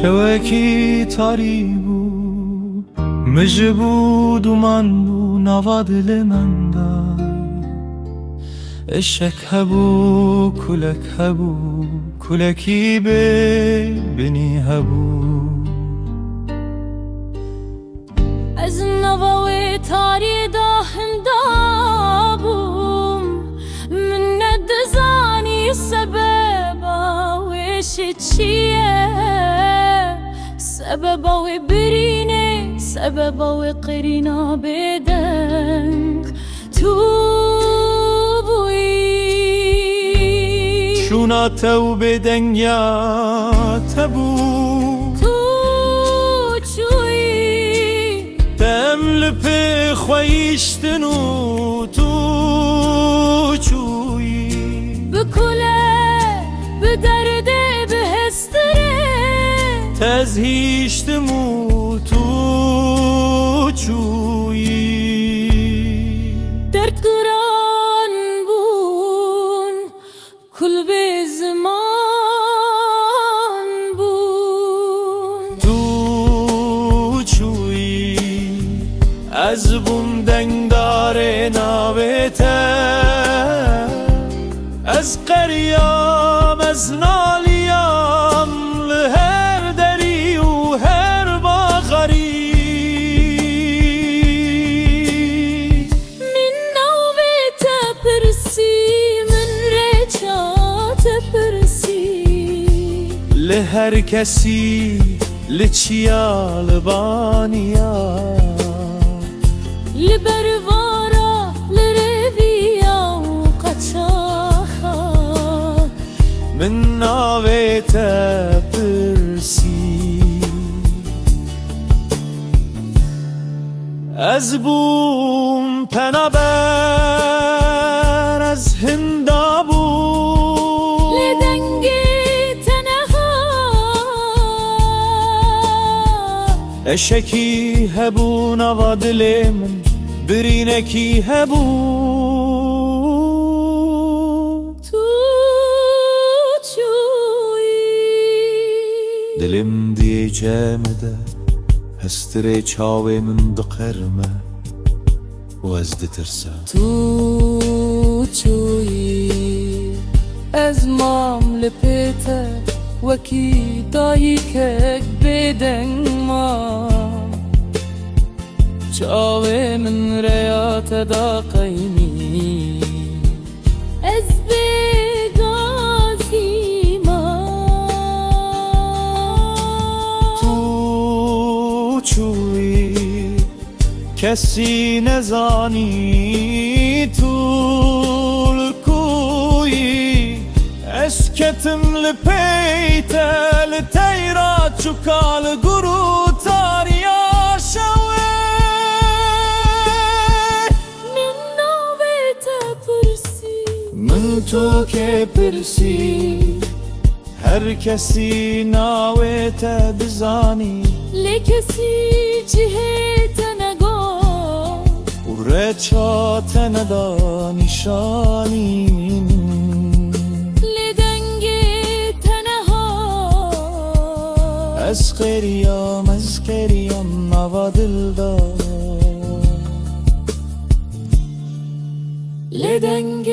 شوکی تاری بود مژه بود و من بود نوا دل من دار اشک هبو کلک هبو کلکی ببینی هبو از نواوی تاری دا هندا بوم من ندزانی سببا ویش چیه سببا وی برینه سببا وی قرینا بدنگ تو بوی شونا تو بدنگ یا تبو لپی خویشتن و تو چویی بکله به درده به هستره تزهیشتم و تو چویی درد گران بون کل به زمان بون تو چویی از بوم دنگ داره ناویته از قریام از نالیم لهر دری و هر باغری من ناویته پرسی من رچات پرسی لهر کسی لچیا لبانیا لبروارا لربيا وقتاها من ناويت برسي از بوم پنابر از هندابو لدنگي تنها اشکی هبو نوا دل من برینکی هبو تو چویی دلم دی جامده هستره چاوی من دقرمه و از دترسه تو چویی از مام لپیته وکی دایی که بدنگ ما چاوی من ریات دا قیمی از بگازی ما تو چویی کسی نزانی تو لکویی اسکتم لپیته لتیرات چکال گرو تاریا شوی من تو که پرسی هر کسی ناویت بزانی لکسی جهت نگو و رچات ندا نشانی لدنگ تنها از قریام نوا دل دار لدنگ